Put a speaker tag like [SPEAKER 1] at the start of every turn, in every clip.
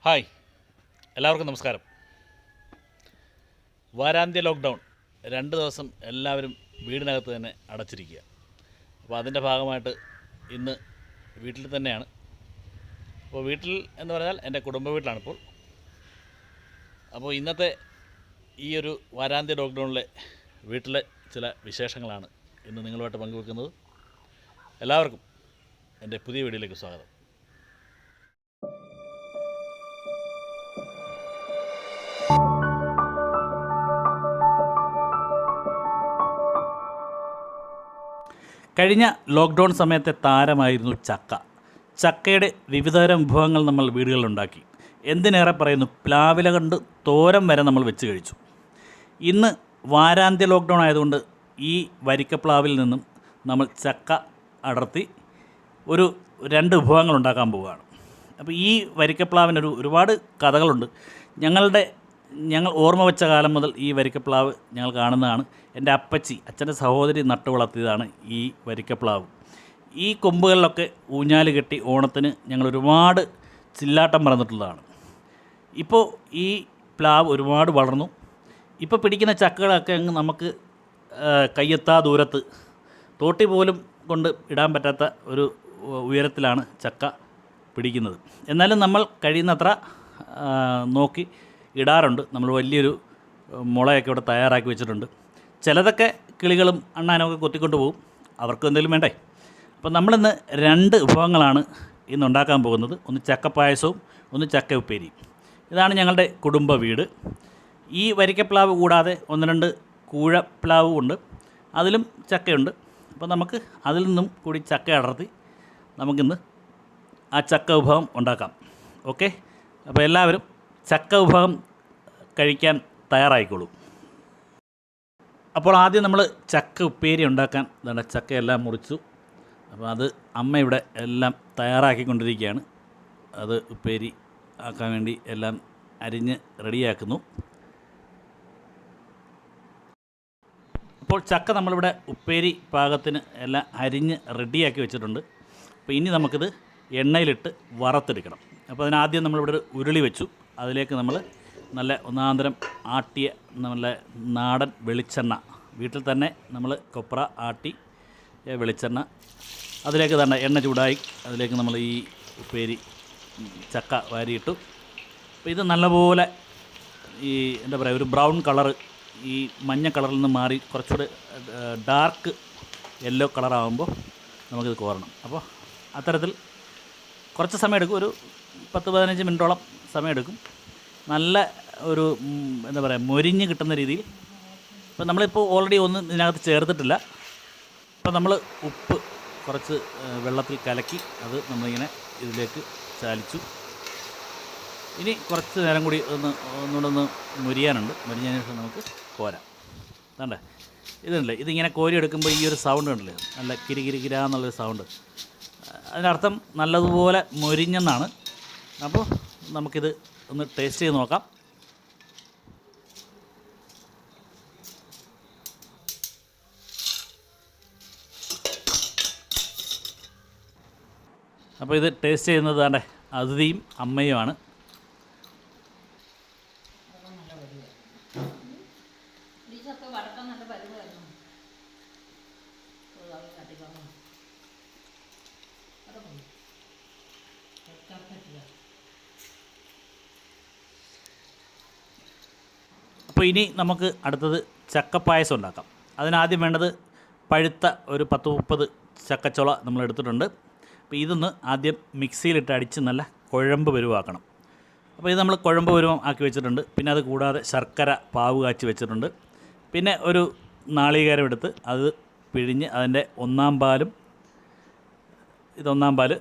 [SPEAKER 1] Hi, എല്ലാവർക്കും നമസ്കാരം. വാരാന്ത്യ lockdown 2 ദിവസം എല്ലാവരും വീടിനകത്ത് തന്നെ അടച്ചിരിക്കുക. അപ്പോൾ അതിൻ്റെ ഭാഗമായിട്ട് ഇന്ന് വീട്ടിൽ തന്നെയാണ്. അപ്പോൾ വീട്ടിൽ എന്ന് പറഞ്ഞാൽ എൻ്റെ കുടുംബ വീട്ടിലാണിപ്പോൾ. അപ്പോൾ ഇന്നത്തെ ഈ ഒരു വാരാന്ത്യ ലോക്ക്ഡൗണിലെ വീട്ടിലെ ചില വിശേഷങ്ങളാണ് ഇന്ന് നിങ്ങളുമായിട്ട് പങ്കുവെക്കുന്നത്. എല്ലാവർക്കും എൻ്റെ പുതിയ വീഡിയോയിലേക്ക് സ്വാഗതം. കഴിഞ്ഞ ലോക്ക്ഡൗൺ സമയത്തെ താരമായിരുന്നു ചക്ക. ചക്കയുടെ വിവിധതരം വിഭവങ്ങൾ നമ്മൾ വീടുകളിലുണ്ടാക്കി. എന്തിനേറെ പറയുന്നു, പ്ലാവില കൊണ്ട് തോരൻ വരെ നമ്മൾ വെച്ച് കഴിച്ചു. ഇന്ന് വാരാന്ത്യ ലോക്ക്ഡൗൺ ആയതുകൊണ്ട് ഈ വരിക്കപ്ലാവിൽ നിന്നും നമ്മൾ ചക്ക അടർത്തി ഒരു 2 വിഭവങ്ങൾ ഉണ്ടാക്കാൻ പോവുകയാണ്. അപ്പോൾ ഈ വരിക്കപ്ലാവിനൊരു ഒരുപാട് കഥകളുണ്ട്. ഞങ്ങൾ ഓർമ്മ വെച്ച കാലം മുതൽ ഈ വരിക്കപ്ലാവ് ഞങ്ങൾ കാണുന്നതാണ്. എൻ്റെ അച്ഛൻ്റെ സഹോദരി നട്ടു വളർത്തിയതാണ് ഈ വരിക്കപ്ലാവ്. ഈ കൊമ്പുകളിലൊക്കെ ഊഞ്ഞാല് കെട്ടി ഓണത്തിന് ഞങ്ങൾ ഒരുപാട് ചില്ലാട്ടം പറന്നിട്ടുള്ളതാണ്. ഇപ്പോൾ ഈ പ്ലാവ് ഒരുപാട് വളർന്നു. ഇപ്പോൾ പിടിക്കുന്ന ചക്കകളൊക്കെ അങ്ങ് നമുക്ക് കയ്യെത്താ ദൂരത്ത്, തോട്ടി പോലും കൊണ്ട് ഇടാൻ പറ്റാത്ത ഒരു ഉയരത്തിലാണ് ചക്ക പിടിക്കുന്നത്. എന്നാലും നമ്മൾ കഴിയുന്നത്ര നോക്കി ഇടാറുണ്ട്. നമ്മൾ വലിയൊരു മുളയൊക്കെ ഇവിടെ തയ്യാറാക്കി വെച്ചിട്ടുണ്ട്. ചിലതൊക്കെ കിളികളും അണ്ണാനൊക്കെ കൊത്തിക്കൊണ്ട് പോകും, അവർക്ക് എന്തെങ്കിലും വേണ്ടേ. അപ്പോൾ നമ്മളിന്ന് 2 വിഭവങ്ങളാണ് ഇന്ന് ഉണ്ടാക്കാൻ പോകുന്നത്. ഒന്ന് ചക്കപ്പായസവും ഒന്ന് ചക്ക ഉപ്പേരിയും. ഇതാണ് ഞങ്ങളുടെ കുടുംബ വീട്. ഈ വരിക്കപ്ലാവ് കൂടാതെ 1-2 കൂഴപ്ലാവും ഉണ്ട്, അതിലും ചക്കയുണ്ട്. അപ്പോൾ നമുക്ക് അതിൽ നിന്നും കൂടി ചക്ക അടർത്തി നമുക്കിന്ന് ആ ചക്ക വിഭവം ഉണ്ടാക്കാം. ഓക്കെ, അപ്പോൾ എല്ലാവരും ചക്ക വിഭവം കഴിക്കാൻ തയ്യാറായിക്കോളൂ. അപ്പോൾ ആദ്യം നമ്മൾ ചക്ക ഉപ്പേരി ഉണ്ടാക്കാൻ ചക്കയെല്ലാം മുറിച്ചു. അപ്പോൾ അത് അമ്മ ഇവിടെ എല്ലാം തയ്യാറാക്കിക്കൊണ്ടിരിക്കുകയാണ്. അത് ഉപ്പേരി ആക്കാൻ വേണ്ടി എല്ലാം അരിഞ്ഞ് റെഡിയാക്കുന്നു. അപ്പോൾ ചക്ക നമ്മളിവിടെ ഉപ്പേരി പാകത്തിന് എല്ലാം അരിഞ്ഞ് റെഡിയാക്കി വെച്ചിട്ടുണ്ട്. അപ്പോൾ ഇനി നമുക്കിത് എണ്ണയിലിട്ട് വറുത്തെടുക്കണം. അപ്പോൾ അതിനാദ്യം നമ്മളിവിടെ ഒരു ഉരുളി വെച്ചു. അതിലേക്ക് നമ്മൾ നല്ല ഒന്നാന്തരം ആട്ടിയ നല്ല നാടൻ വെളിച്ചെണ്ണ, വീട്ടിൽ തന്നെ നമ്മൾ കൊപ്ര ആട്ടി വെളിച്ചെണ്ണ, അതിലേക്ക് തന്നെ എണ്ണ ചൂടായി അതിലേക്ക് നമ്മൾ ഈ ഉപ്പേരി ചക്ക വാരിയിട്ടു. അപ്പോൾ ഇത് നല്ലപോലെ ഈ എന്താ പറയുക, ഒരു ബ്രൗൺ കളറ്, ഈ മഞ്ഞ കളറിൽ നിന്ന് മാറി കുറച്ചുകൂടെ ഡാർക്ക് യെല്ലോ കളറാകുമ്പോൾ നമുക്കിത് കോരണം. അപ്പോൾ അത്തരത്തിൽ കുറച്ച് സമയമെടുക്കും, ഒരു 10-15 മിനിറ്റോളം സമയമെടുക്കും. നല്ല ഒരു എന്താ പറയുക, മൊരിഞ്ഞ് കിട്ടുന്ന രീതിയിൽ. ഇപ്പോൾ നമ്മളിപ്പോൾ ഓൾറെഡി ഒന്നും ഇതിനകത്ത് ചേർത്തിട്ടില്ല. അപ്പോൾ നമ്മൾ ഉപ്പ് കുറച്ച് വെള്ളത്തിൽ കലക്കി നമ്മളിങ്ങനെ ഇതിലേക്ക് ചാലിച്ചു. ഇനി കുറച്ച് നേരം കൂടി ഒന്നുകൂടെ മൊരിയാനുണ്ട്. മൊരിഞ്ഞതിന് ശേഷം നമുക്ക് കോരാം. വേണ്ടേ, ഇതുണ്ടല്ലേ, ഇതിങ്ങനെ കോരി എടുക്കുമ്പോൾ ഈ ഒരു സൗണ്ട് ഉണ്ടല്ലേ, നല്ല കിരികിരികിരാന്നുള്ളൊരു സൗണ്ട്. അതിനർത്ഥം നല്ലതുപോലെ മൊരിഞ്ഞെന്നാണ്. അപ്പോൾ നമുക്കിത് ഒന്ന് ടേസ്റ്റ് ചെയ്ത് നോക്കാം. അപ്പോൾ ഇത് ടേസ്റ്റ് ചെയ്യുന്നത് തന്നെ അതിഥിയും അമ്മയുമാണ്. അപ്പോൾ ഇനി നമുക്ക് അടുത്തത് ചക്കപ്പായസം ഉണ്ടാക്കാം. അതിനാദ്യം വേണ്ടത് പഴുത്ത ഒരു 10-30 ചക്കച്ചുള നമ്മൾ എടുത്തിട്ടുണ്ട്. അപ്പോൾ ഇതൊന്ന് ആദ്യം മിക്സിയിലിട്ട് അടിച്ച് നല്ല കുഴമ്പ് പരുവാക്കണം. അപ്പോൾ ഇത് നമ്മൾ കുഴമ്പ് പരുവം ആക്കി വെച്ചിട്ടുണ്ട്. പിന്നെ അത് കൂടാതെ ശർക്കര പാവ് കാച്ചി വെച്ചിട്ടുണ്ട്. പിന്നെ ഒരു നാളികേരം എടുത്ത് അത് പിഴിഞ്ഞ് അതിൻ്റെ 1-ാം പാലും, ഇത് 1-ാം പാല്,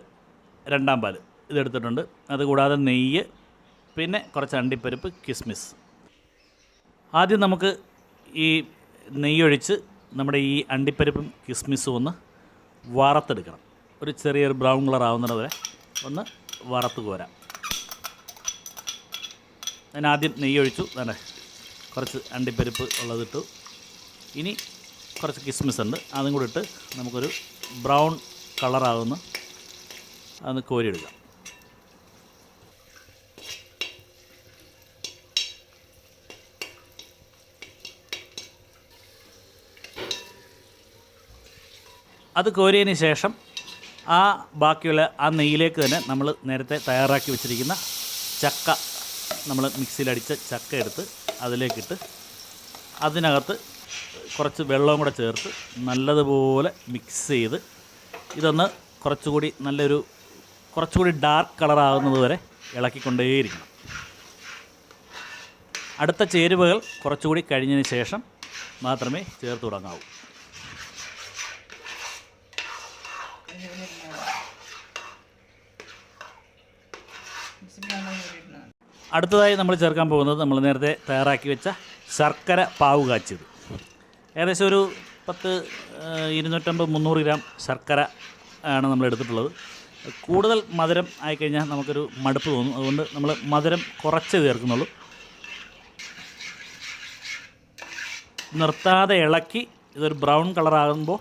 [SPEAKER 1] 2-ാം പാല് ഇതെടുത്തിട്ടുണ്ട്. അതുകൂടാതെ നെയ്യ്, പിന്നെ കുറച്ച് അണ്ടിപ്പരിപ്പ്, കിസ്മിസ്. ആദ്യം നമുക്ക് ഈ നെയ്യൊഴിച്ച് നമ്മുടെ ഈ അണ്ടിപ്പരിപ്പും കിസ്മിസും ഒന്ന് വറുത്തെടുക്കണം. ഒരു ചെറിയൊരു ബ്രൗൺ കളർ ആവുന്നത് വരെ ഒന്ന് വറുത്ത് കോരാം. അതിനാദ്യം നെയ്യൊഴിച്ചു, തന്നെ കുറച്ച് അണ്ടിപ്പരിപ്പ് ഉള്ളതിട്ടു. ഇനി കുറച്ച് കിസ്മിസ് ഉണ്ട്, അതും കൂടി ഇട്ട് നമുക്കൊരു ബ്രൗൺ കളറാകുന്ന അതൊന്ന് കോരിയെടുക്കാം. അത് കോരിയതിന് ശേഷം ആ ബാക്കിയുള്ള ആ നെയ്യിലേക്ക് തന്നെ നമ്മൾ നേരത്തെ തയ്യാറാക്കി വെച്ചിരിക്കുന്ന ചക്ക, നമ്മൾ മിക്സിയിലടിച്ച ചക്ക എടുത്ത് അതിലേക്കിട്ട് അതിനകത്ത് കുറച്ച് വെള്ളവും കൂടെ ചേർത്ത് നല്ലതുപോലെ മിക്സ് ചെയ്ത് ഇതൊന്ന് കുറച്ചുകൂടി ഡാർക്ക് കളറാകുന്നത് വരെ ഇളക്കിക്കൊണ്ടേയിരിക്കണം. അടുത്ത ചേരുവകൾ കുറച്ചുകൂടി കഴിഞ്ഞതിന് ശേഷം മാത്രമേ ചേർത്ത് തുടങ്ങാവൂ. അടുത്തതായി നമ്മൾ ചേർക്കാൻ പോകുന്നത് നമ്മൾ നേരത്തെ തയ്യാറാക്കി വെച്ച ശർക്കര പാവ് കാച്ചിയത്. ഏകദേശം ഒരു 250-300 ഗ്രാം ശർക്കര ആണ് നമ്മൾ എടുത്തിട്ടുള്ളത്. കൂടുതൽ മധുരം ആയിക്കഴിഞ്ഞാൽ നമുക്കൊരു മടുപ്പ് തോന്നും. അതുകൊണ്ട് നമ്മൾ മധുരം കുറച്ച് ചേർക്കുന്നുള്ളൂ. നിർത്താതെ ഇളക്കി ഇതൊരു ബ്രൗൺ കളറാകുമ്പോൾ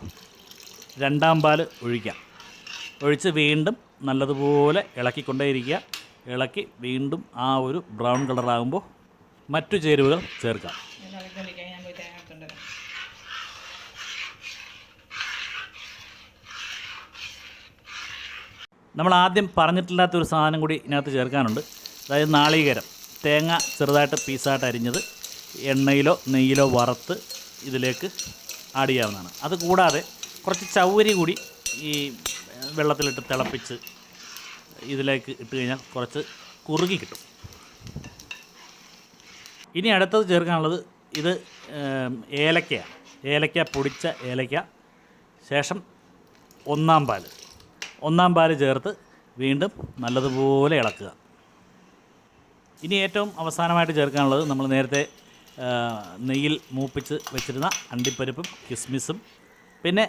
[SPEAKER 1] രണ്ടാം പാൽ ഒഴിച്ച് വീണ്ടും നല്ലതുപോലെ ഇളക്കിക്കൊണ്ടേയിരിക്കുക. ഇളക്കി വീണ്ടും ആ ഒരു ബ്രൗൺ കളറാകുമ്പോൾ മറ്റു ചേരുവകൾ ചേർക്കാം. നമ്മൾ ആദ്യം പറഞ്ഞിട്ടില്ലാത്തൊരു സാധനം കൂടി ഇതിനകത്ത് ചേർക്കാനുണ്ട്. അതായത് നാളികേരം, തേങ്ങ ചെറുതായിട്ട് പീസായിട്ട് അരിഞ്ഞത് എണ്ണയിലോ നെയ്യിലോ വറുത്ത് ഇതിലേക്ക് ആഡ് ചെയ്യാവുന്നതാണ്. അതുകൂടാതെ കുറച്ച് ചൗവരി കൂടി ഈ വെള്ളത്തിലിട്ട് തിളപ്പിച്ച് ഇതിലേക്ക് ഇട്ട് കഴിഞ്ഞാൽ കുറച്ച് കുറുകി കിട്ടും. ഇനി അടുത്തത് ചേർക്കാനുള്ളത് ഇത് ഏലക്കയാണ്. ഏലക്ക, പൊടിച്ച ഏലക്ക. ശേഷം ഒന്നാം പാൽ ചേർത്ത് വീണ്ടും നല്ലതുപോലെ ഇളക്കുക. ഇനി ഏറ്റവും അവസാനമായിട്ട് ചേർക്കാനുള്ളത് നമ്മൾ നേരത്തെ നെയ്യിൽ മൂപ്പിച്ച് വെച്ചിരുന്ന അണ്ടിപ്പരിപ്പും കിസ്മിസും പിന്നെ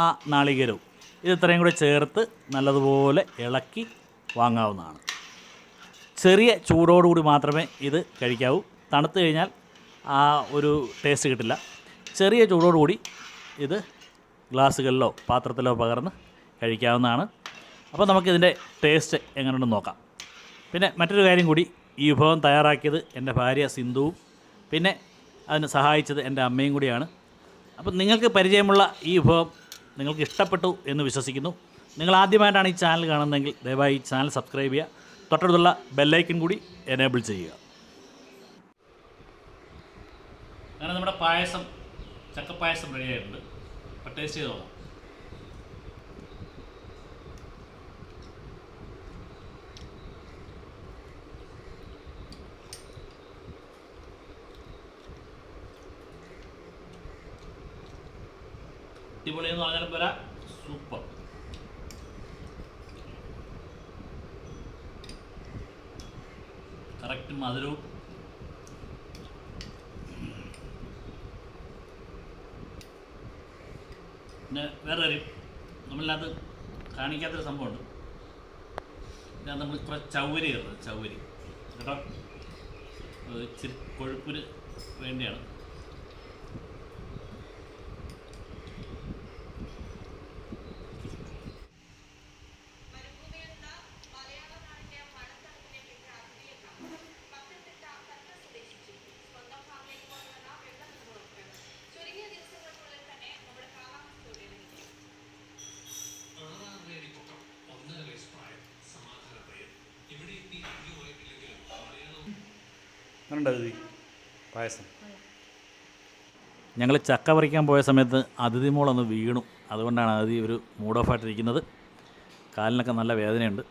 [SPEAKER 1] ആ നാളികേരവും. ഇത് ഇത്രയും കൂടെ ചേർത്ത് നല്ലതുപോലെ ഇളക്കി വാങ്ങാവുന്നതാണ്. ചെറിയ ചൂടോടുകൂടി മാത്രമേ ഇത് കഴിക്കാവൂ. തണുത്ത് കഴിഞ്ഞാൽ ആ ഒരു ടേസ്റ്റ് കിട്ടില്ല. ചെറിയ ചൂടോടുകൂടി ഇത് ഗ്ലാസ്സുകളിലോ പാത്രത്തിലോ പകർന്ന് കഴിക്കാവുന്നതാണ്. അപ്പോൾ നമുക്കിതിൻ്റെ ടേസ്റ്റ് എങ്ങനെയുണ്ടെന്ന് നോക്കാം. പിന്നെ മറ്റൊരു കാര്യം കൂടി, ഈ വിഭവം തയ്യാറാക്കിയത് എൻ്റെ ഭാര്യ സിന്ധുവും പിന്നെ അതിന് സഹായിച്ചത് എൻ്റെ അമ്മയും കൂടിയാണ്. അപ്പം നിങ്ങൾക്ക് പരിചയമുള്ള ഈ വിഭവം നിങ്ങൾക്ക് ഇഷ്ടപ്പെട്ടു എന്ന് വിശ്വസിക്കുന്നു. നിങ്ങൾ ആദ്യമായിട്ടാണ് ഈ ചാനൽ കാണുന്നതെങ്കിൽ ദയവായി ഈ ചാനൽ സബ്സ്ക്രൈബ് ചെയ്യുക. തൊട്ടടുത്തുള്ള ബെല്ലൈക്കൺ കൂടി എനേബിൾ ചെയ്യുക. അങ്ങനെ നമ്മുടെ ചക്കപ്പായസം റെഡി ആയിട്ടുണ്ട്. അപ്പോൾ ടേസ്റ്റ് ചെയ്ത് നോക്കാം. അടിപൊളിയെന്ന് പറഞ്ഞാൽ പോലെ സൂപ്പർ. കറക്റ്റ് മധുരവും പിന്നെ വേറെ കാര്യം നമ്മളിനകത്ത് കാണിക്കാത്തൊരു സംഭവമുണ്ട്. ഇതിനകത്ത് നമ്മൾ കുറച്ച് ചൗവരി കേട്ടോ, ഇച്ചിരി കൊഴുപ്പിന് വേണ്ടിയാണ്. പായസം ഞങ്ങൾ ചക്ക പറിക്കാൻ പോയ സമയത്ത് അതിഥി മോളൊന്ന് വീണു. അതുകൊണ്ടാണ് അതിഥി ഒരു മൂഡ് ഓഫ് ആയിട്ടിരിക്കുന്നത്. കാലിനൊക്കെ നല്ല വേദനയുണ്ട്.